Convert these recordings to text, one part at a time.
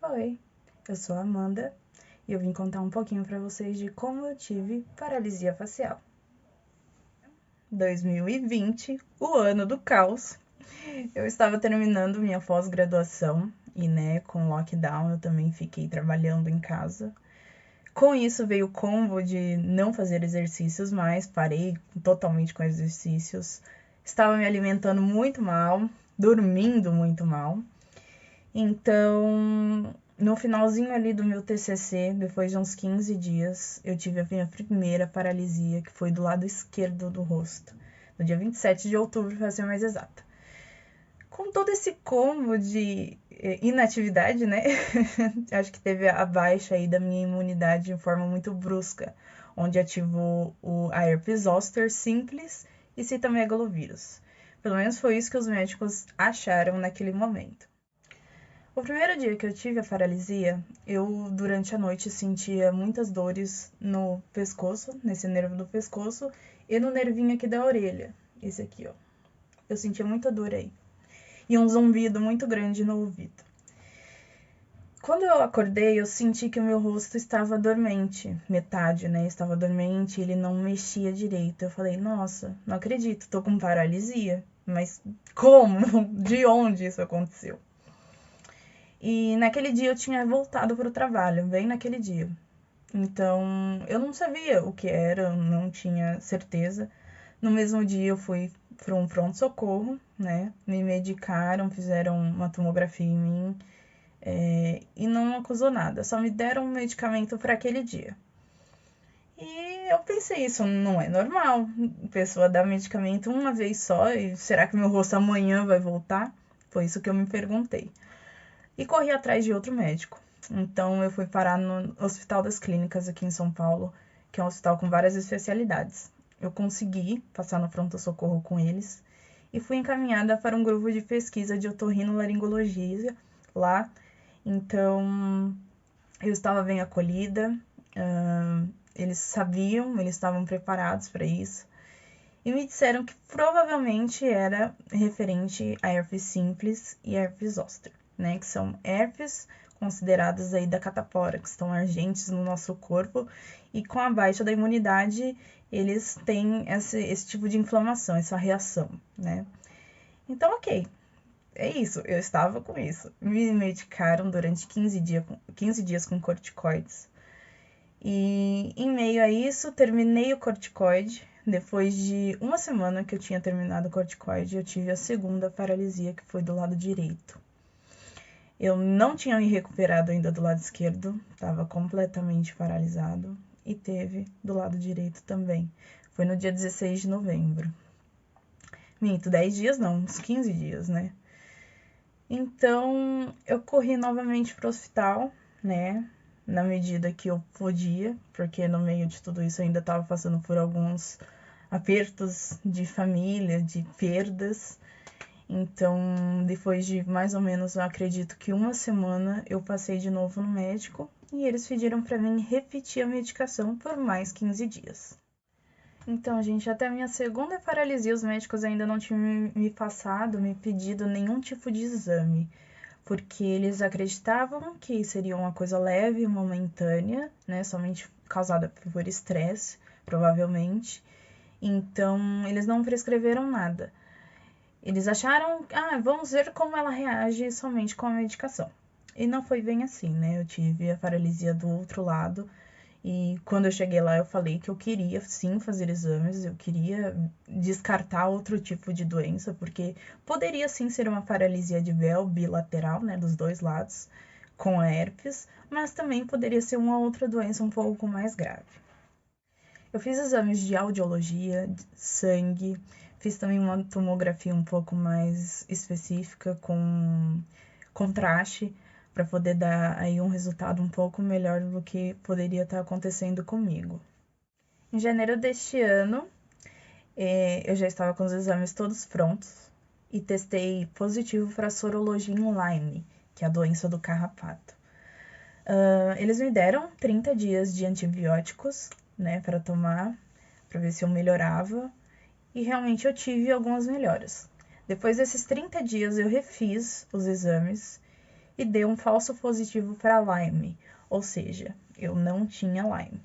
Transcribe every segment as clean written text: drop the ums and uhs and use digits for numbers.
Oi, eu sou a Amanda e eu vim contar um pouquinho para vocês de como eu tive paralisia facial. 2020, o ano do caos. Eu estava terminando minha pós-graduação e, com lockdown, eu também fiquei trabalhando em casa. Com isso veio o combo de não fazer exercícios mais, parei totalmente com exercícios. Estava me alimentando muito mal, dormindo muito mal. Então, no finalzinho ali do meu TCC, depois de uns 15 dias, eu tive a minha primeira paralisia, que foi do lado esquerdo do rosto, no dia 27 de outubro, para ser mais exata. Com todo esse combo de inatividade, acho que teve a baixa aí da minha imunidade de forma muito brusca, onde ativou a herpes zoster simples e citomegalovírus. Pelo menos foi isso que os médicos acharam naquele momento. O primeiro dia que eu tive a paralisia, eu durante a noite sentia muitas dores no pescoço, nesse nervo do pescoço, e no nervinho aqui da orelha, esse aqui, ó. Eu sentia muita dor aí. E um zumbido muito grande no ouvido. Quando eu acordei, eu senti que o meu rosto estava dormente, metade, estava dormente, ele não mexia direito. Eu falei, nossa, não acredito, tô com paralisia. Mas como? De onde isso aconteceu? E naquele dia eu tinha voltado para o trabalho, bem naquele dia. Então eu não sabia o que era, não tinha certeza. No mesmo dia eu fui para um pronto-socorro, Me medicaram, fizeram uma tomografia em mim e não acusou nada, só me deram um medicamento para aquele dia. E eu pensei, isso não é normal. A pessoa dá medicamento uma vez só e será que meu rosto amanhã vai voltar? Foi isso que eu me perguntei. E corri atrás de outro médico. Então eu fui parar no Hospital das Clínicas aqui em São Paulo, que é um hospital com várias especialidades. Eu consegui passar no pronto-socorro com eles e fui encaminhada para um grupo de pesquisa de otorrinolaringologia lá. Então eu estava bem acolhida, eles sabiam, eles estavam preparados para isso. E me disseram que provavelmente era referente a herpes simples e herpes zoster, que são herpes consideradas aí da catapora, que estão agentes no nosso corpo, e com a baixa da imunidade, eles têm esse tipo de inflamação, essa reação, Então, ok, é isso, eu estava com isso. Me medicaram durante 15 dias com corticoides. E em meio a isso, terminei o corticoide. Depois de uma semana que eu tinha terminado o corticoide, eu tive a segunda paralisia, que foi do lado direito. Eu não tinha me recuperado ainda do lado esquerdo, estava completamente paralisado. E teve do lado direito também. Foi no dia 16 de novembro. Minto, 10 dias não, uns 15 dias, Então, eu corri novamente pro hospital, na medida que eu podia, porque no meio de tudo isso eu ainda estava passando por alguns apertos de família, de perdas. Então, depois de mais ou menos, eu acredito que uma semana, eu passei de novo no médico e eles pediram para mim repetir a medicação por mais 15 dias. Então, gente, até a minha segunda paralisia, os médicos ainda não tinham me pedido nenhum tipo de exame, porque eles acreditavam que seria uma coisa leve, momentânea, somente causada por estresse, provavelmente. Então, eles não prescreveram nada. Eles acharam, vamos ver como ela reage somente com a medicação. E não foi bem assim, Eu tive a paralisia do outro lado. E quando eu cheguei lá, eu falei que eu queria sim fazer exames, eu queria descartar outro tipo de doença, porque poderia sim ser uma paralisia de véu bilateral, dos dois lados, com a herpes, mas também poderia ser uma outra doença um pouco mais grave. Eu fiz exames de audiologia, de sangue, fiz também uma tomografia um pouco mais específica, com contraste, para poder dar aí um resultado um pouco melhor do que poderia estar acontecendo comigo. Em janeiro deste ano, eu já estava com os exames todos prontos e testei positivo para sorologia em Lyme, que é a doença do carrapato. Eles me deram 30 dias de antibióticos, para tomar, para ver se eu melhorava, e realmente eu tive algumas melhoras. Depois desses 30 dias eu refiz os exames e deu um falso positivo para Lyme, ou seja, eu não tinha Lyme.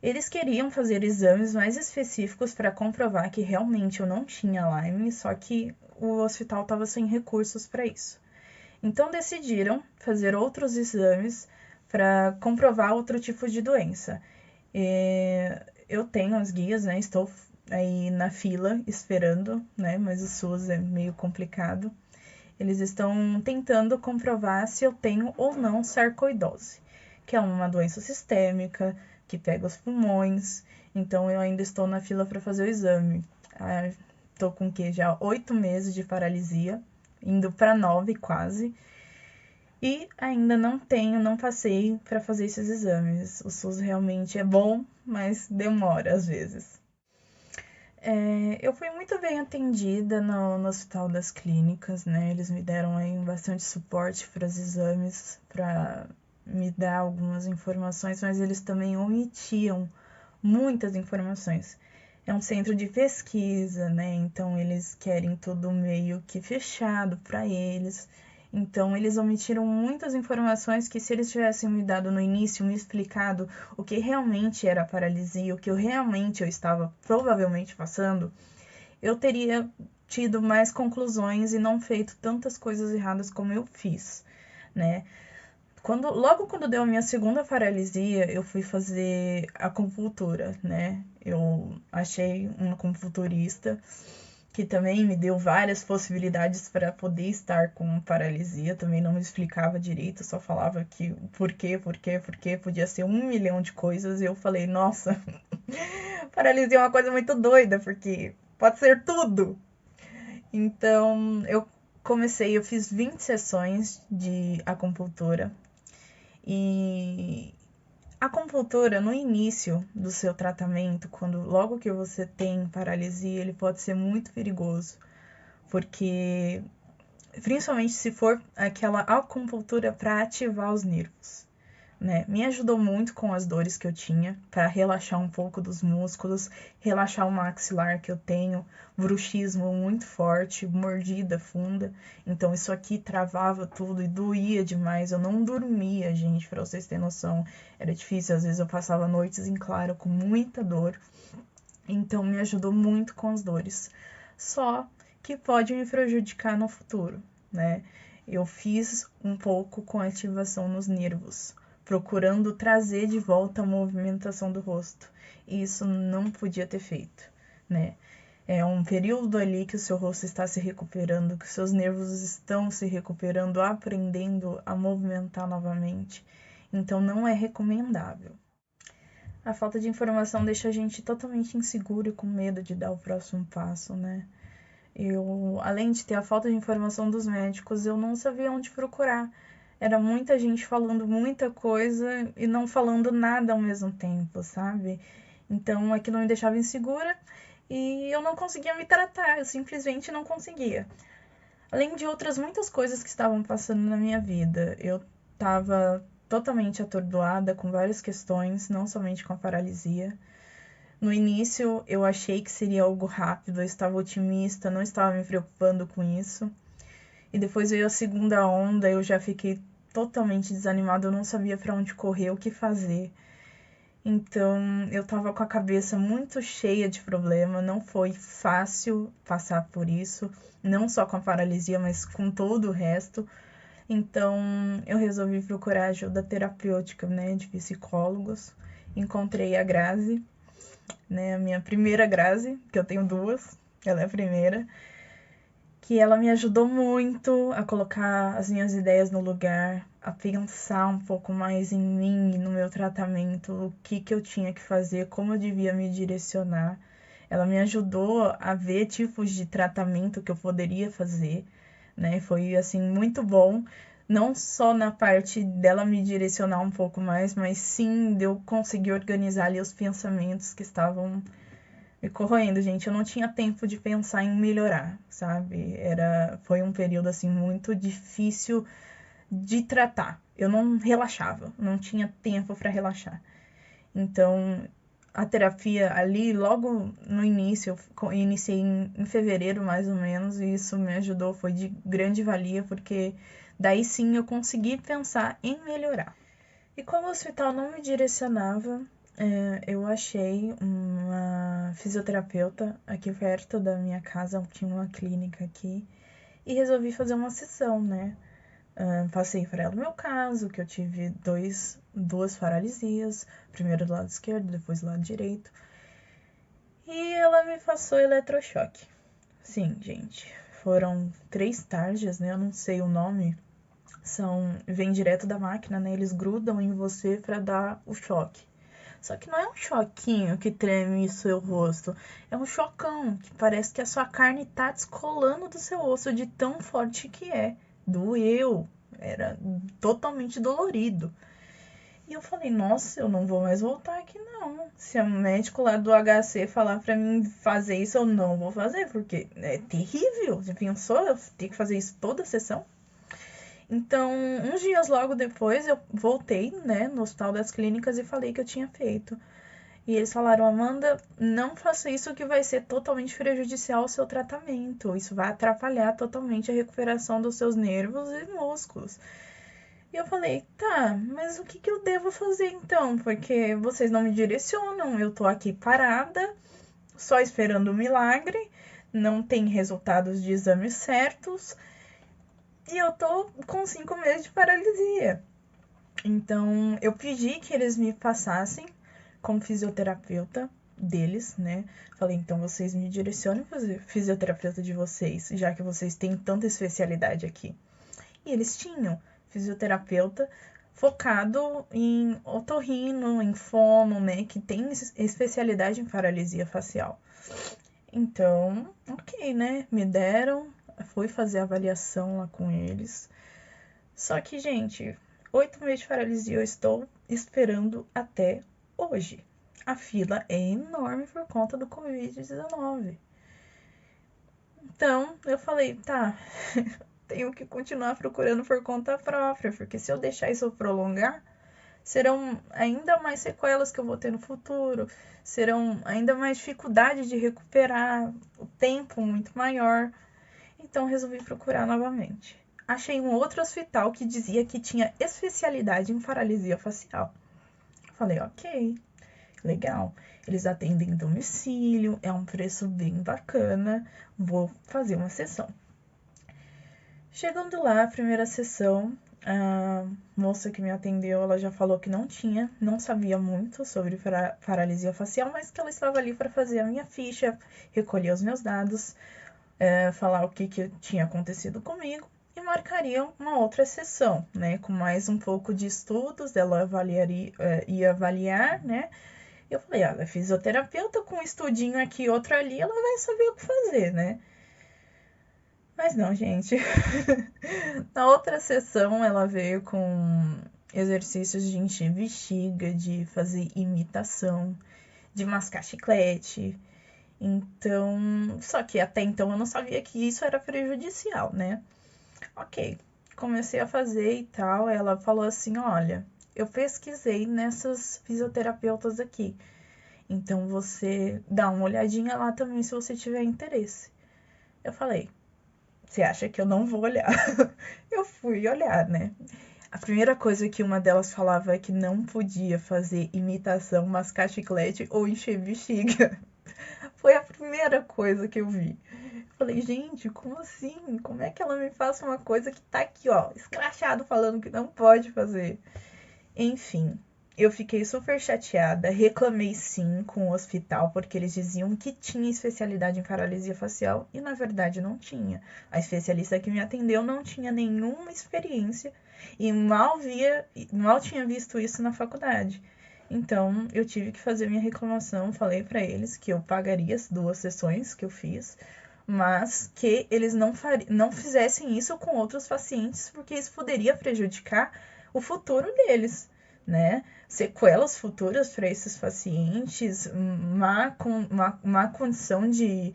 Eles queriam fazer exames mais específicos para comprovar que realmente eu não tinha Lyme, só que o hospital estava sem recursos para isso. Então decidiram fazer outros exames para comprovar outro tipo de doença. Eu tenho as guias, né? Estou aí na fila esperando, né? Mas o SUS é meio complicado. Eles estão tentando comprovar se eu tenho ou não sarcoidose, que é uma doença sistêmica que pega os pulmões. Então eu ainda estou na fila para fazer o exame. Estou com já 8 meses de paralisia, indo para 9 quase. E ainda não passei para fazer esses exames. O SUS realmente é bom, mas demora às vezes. Eu fui muito bem atendida no Hospital das Clínicas, né? Eles me deram aí bastante suporte para os exames, para me dar algumas informações, mas eles também omitiam muitas informações. É um centro de pesquisa, né? Então eles querem tudo meio que fechado para eles. Então eles omitiram muitas informações que, se eles tivessem me dado no início, me explicado o que realmente era a paralisia, o que eu estava provavelmente passando, eu teria tido mais conclusões e não feito tantas coisas erradas como eu fiz, né? Logo quando deu a minha segunda paralisia, eu fui fazer acupuntura, né? Eu achei um acupunturista que também me deu várias possibilidades para poder estar com paralisia, também não me explicava direito, só falava que por quê, podia ser 1 milhão de coisas, e eu falei, nossa, paralisia é uma coisa muito doida, porque pode ser tudo. Então, eu fiz 20 sessões de acupuntura, e a acupuntura, no início do seu tratamento, logo que você tem paralisia, ele pode ser muito perigoso, porque principalmente se for aquela acupuntura para ativar os nervos, né? Me ajudou muito com as dores que eu tinha, para relaxar um pouco dos músculos, relaxar o maxilar que eu tenho, bruxismo muito forte, mordida funda. Então isso aqui travava tudo e doía demais. Eu não dormia, gente, para vocês terem noção. Era difícil, às vezes eu passava noites em claro com muita dor. Então me ajudou muito com as dores. Só que pode me prejudicar no futuro, né? Eu fiz um pouco com ativação nos nervos, procurando trazer de volta a movimentação do rosto. E isso não podia ter feito, né? É um período ali que o seu rosto está se recuperando, que os seus nervos estão se recuperando, aprendendo a movimentar novamente. Então não é recomendável. A falta de informação deixa a gente totalmente inseguro e com medo de dar o próximo passo, né? Além de ter a falta de informação dos médicos, eu não sabia onde procurar. Era muita gente falando muita coisa e não falando nada ao mesmo tempo, sabe? Então aquilo me deixava insegura e eu não conseguia me tratar, eu simplesmente não conseguia. Além de outras muitas coisas que estavam passando na minha vida, eu estava totalmente atordoada com várias questões, não somente com a paralisia. No início eu achei que seria algo rápido, eu estava otimista, não estava me preocupando com isso. E depois veio a segunda onda, eu já fiquei totalmente desanimada, eu não sabia para onde correr, o que fazer. Então eu estava com a cabeça muito cheia de problema, não foi fácil passar por isso, não só com a paralisia, mas com todo o resto. Então eu resolvi procurar ajuda terapêutica, né, de psicólogos. Encontrei a Grazi, né, a minha primeira Grazi, que eu tenho duas, ela é a primeira, que ela me ajudou muito a colocar as minhas ideias no lugar, a pensar um pouco mais em mim e no meu tratamento, o que eu tinha que fazer, como eu devia me direcionar. Ela me ajudou a ver tipos de tratamento que eu poderia fazer, né? Foi, assim, muito bom, não só na parte dela me direcionar um pouco mais, mas sim de eu conseguir organizar ali os pensamentos que estavam me corroendo, gente. Eu não tinha tempo de pensar em melhorar, sabe? Foi um período, assim, muito difícil de tratar. Eu não relaxava, não tinha tempo para relaxar. Então, a terapia ali, logo no início, eu iniciei em fevereiro, mais ou menos, e isso me ajudou, foi de grande valia, porque Daí sim eu consegui pensar em melhorar. E como o hospital não me direcionava, eu achei uma fisioterapeuta aqui perto da minha casa, tinha uma clínica aqui, e resolvi fazer uma sessão, né? Passei para ela o meu caso, que eu tive duas paralisias, primeiro do lado esquerdo, depois do lado direito. E ela me passou eletrochoque. Sim, gente, foram 3 tarjas, né? Eu não sei o nome. Vem direto da máquina, né? Eles grudam em você para dar o choque. Só que não é um choquinho que treme o seu rosto. É um chocão que parece que a sua carne tá descolando do seu osso de tão forte que é. Doeu. Era totalmente dolorido. E eu falei, nossa, eu não vou mais voltar aqui não. Se o médico lá do HC falar pra mim fazer isso, eu não vou fazer, porque é terrível. Já pensou eu ter que fazer isso toda a sessão? Então, uns dias logo depois, eu voltei, né, no Hospital das Clínicas e falei que eu tinha feito. E eles falaram, Amanda, não faça isso que vai ser totalmente prejudicial ao seu tratamento. Isso vai atrapalhar totalmente a recuperação dos seus nervos e músculos. E eu falei, tá, mas o que eu devo fazer então? Porque vocês não me direcionam, eu tô aqui parada, só esperando um milagre, não tem resultados de exames certos e eu tô com 5 meses de paralisia. Então, eu pedi que eles me passassem como fisioterapeuta deles, né? Falei, então vocês me direcionem para o fisioterapeuta de vocês, já que vocês têm tanta especialidade aqui. E eles tinham fisioterapeuta focado em otorrino, em fono, né? Que tem especialidade em paralisia facial. Então, ok, né? Me deram, fui fazer a avaliação lá com eles. Só que, gente, 8 meses de paralisia eu estou esperando até hoje. A fila é enorme por conta do Covid-19. Então, eu falei, tá, tenho que continuar procurando por conta própria, porque se eu deixar isso prolongar, serão ainda mais sequelas que eu vou ter no futuro, serão ainda mais dificuldade de recuperar, o tempo muito maior. Então, resolvi procurar novamente. Achei um outro hospital que dizia que tinha especialidade em paralisia facial. Falei, ok, legal. Eles atendem em domicílio, é um preço bem bacana, vou fazer uma sessão. Chegando lá, a primeira sessão, a moça que me atendeu, ela já falou que não sabia muito sobre paralisia facial, mas que ela estava ali para fazer a minha ficha, recolher os meus dados, falar o que tinha acontecido comigo e marcaria uma outra sessão, né, com mais um pouco de estudos, ela ia avaliar, né. Eu falei, ela é fisioterapeuta com um estudinho aqui, outro ali, ela vai saber o que fazer, né. Mas não, gente. Na outra sessão, ela veio com exercícios de encher bexiga, de fazer imitação, de mascar chiclete. Então, só que até então eu não sabia que isso era prejudicial, né? Ok, comecei a fazer e tal. Ela falou assim: olha, eu pesquisei nessas fisioterapeutas aqui. Então você dá uma olhadinha lá também se você tiver interesse. Eu falei, você acha que eu não vou olhar? Eu fui olhar, né? A primeira coisa que uma delas falava é que não podia fazer imitação, mascar chiclete ou encher bexiga. Foi a primeira coisa que eu vi. Falei, gente, como assim? Como é que ela me faz uma coisa que tá aqui, ó, escrachado falando que não pode fazer? Enfim, eu fiquei super chateada, reclamei sim com o hospital, porque eles diziam que tinha especialidade em paralisia facial e na verdade não tinha. A especialista que me atendeu não tinha nenhuma experiência e mal tinha visto isso na faculdade. Então, eu tive que fazer minha reclamação, falei para eles que eu pagaria as 2 sessões que eu fiz, mas que eles não fizessem isso com outros pacientes, porque isso poderia prejudicar o futuro deles, né? Sequelas futuras para esses pacientes, má condição de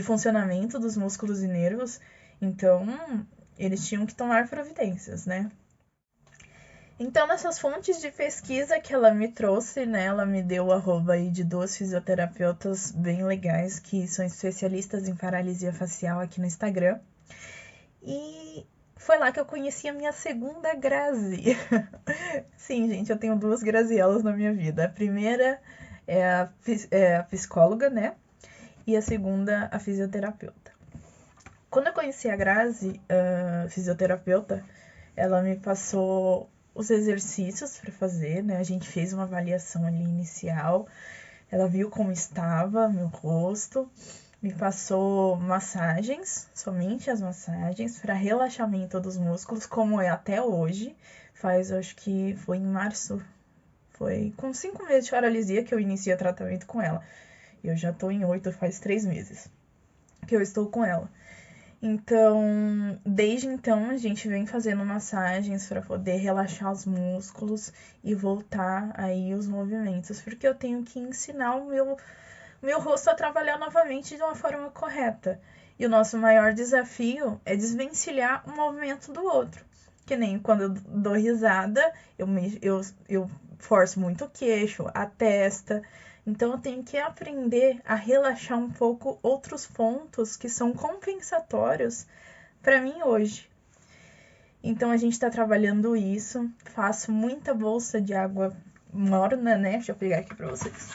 funcionamento dos músculos e nervos. Então, eles tinham que tomar providências, né? Então, nessas fontes de pesquisa que ela me trouxe, né, ela me deu o arroba aí de 2 fisioterapeutas bem legais que são especialistas em paralisia facial aqui no Instagram. E Foi lá que eu conheci a minha segunda Grazi. Sim, gente, eu tenho 2 Grazielas na minha vida. A primeira é a psicóloga, né? E a segunda, a fisioterapeuta. Quando eu conheci a Grazi, a fisioterapeuta, ela me passou os exercícios para fazer, né? A gente fez uma avaliação ali inicial. Ela viu como estava meu rosto, me passou massagens, somente as massagens, para relaxamento dos músculos, como é até hoje. Acho que foi em março, foi com 5 meses de paralisia que eu iniciei o tratamento com ela. Eu já tô em 8, faz 3 meses que eu estou com ela. Então, desde então, a gente vem fazendo massagens para poder relaxar os músculos e voltar aí os movimentos, porque eu tenho que ensinar o meu rosto a trabalhar novamente de uma forma correta. E o nosso maior desafio é desvencilhar um movimento do outro. Que nem quando eu dou risada, eu forço muito o queixo, a testa. Então eu tenho que aprender a relaxar um pouco outros pontos que são compensatórios para mim hoje. Então a gente está trabalhando isso. Faço muita bolsa de água morna, né? Deixa eu pegar aqui para vocês.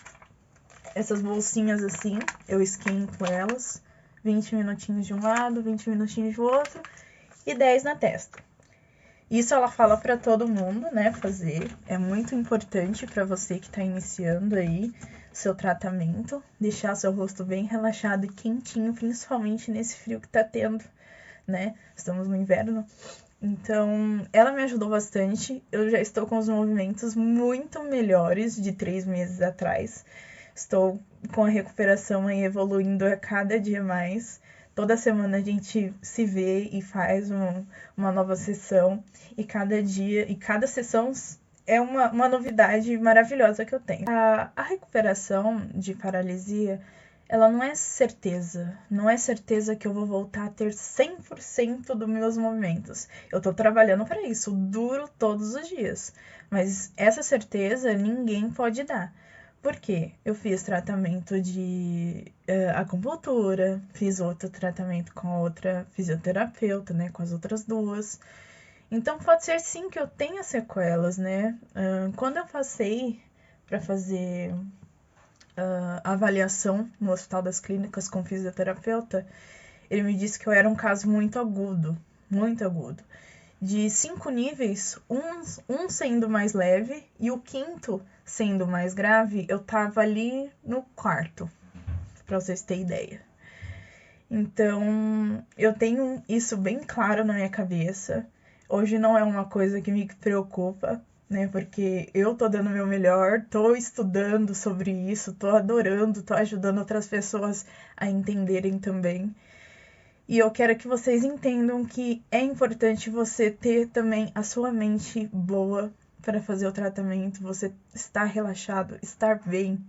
Essas bolsinhas assim, eu esquento elas. 20 minutinhos de um lado, 20 minutinhos do outro e 10 na testa. Isso ela fala para todo mundo, né, fazer. É muito importante para você que está iniciando aí seu tratamento, deixar seu rosto bem relaxado e quentinho, principalmente nesse frio que tá tendo, né? Estamos no inverno. Então, ela me ajudou bastante. Eu já estou com os movimentos muito melhores de 3 meses atrás. Estou com a recuperação aí evoluindo a cada dia mais. Toda semana a gente se vê e faz uma nova sessão. E cada dia, e cada sessão é uma novidade maravilhosa que eu tenho. A recuperação de paralisia, ela não é certeza. Não é certeza que eu vou voltar a ter 100% dos meus movimentos. Eu tô trabalhando para isso, duro todos os dias. Mas essa certeza ninguém pode dar. Por quê? Eu fiz tratamento de acupuntura, fiz outro tratamento com a outra fisioterapeuta, né? Com as outras 2. Então pode ser sim que eu tenha sequelas, né? Quando eu passei para fazer a avaliação no Hospital das Clínicas com fisioterapeuta, ele me disse que eu era um caso muito agudo, muito agudo. De 5 níveis, um sendo mais leve e o 5º sendo mais grave, eu tava ali no 4º, para vocês terem ideia. Então, eu tenho isso bem claro na minha cabeça. Hoje não é uma coisa que me preocupa, né? Porque eu tô dando o meu melhor, tô estudando sobre isso, tô adorando, tô ajudando outras pessoas a entenderem também. E eu quero que vocês entendam que é importante você ter também a sua mente boa para fazer o tratamento, você estar relaxado, estar bem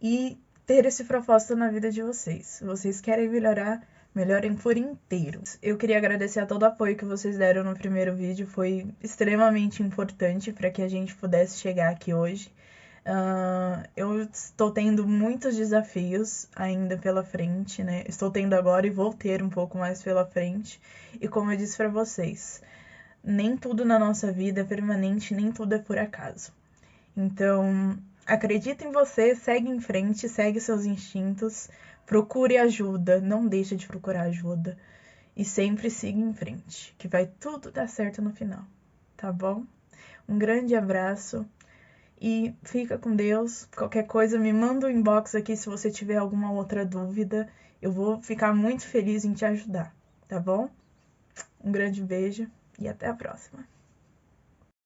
e ter esse propósito na vida de vocês. Se vocês querem melhorar, melhorem por inteiro. Eu queria agradecer a todo o apoio que vocês deram no primeiro vídeo, foi extremamente importante para que a gente pudesse chegar aqui hoje. Eu estou tendo muitos desafios ainda pela frente, né? Estou tendo agora e vou ter um pouco mais pela frente. E como eu disse para vocês, nem tudo na nossa vida é permanente, nem tudo é por acaso. Então, acredita em você, segue em frente, segue seus instintos, procure ajuda, não deixe de procurar ajuda e sempre siga em frente, que vai tudo dar certo no final, tá bom? Um grande abraço e fica com Deus. Qualquer coisa, me manda um inbox aqui se você tiver alguma outra dúvida. Eu vou ficar muito feliz em te ajudar, tá bom? Um grande beijo e até a próxima.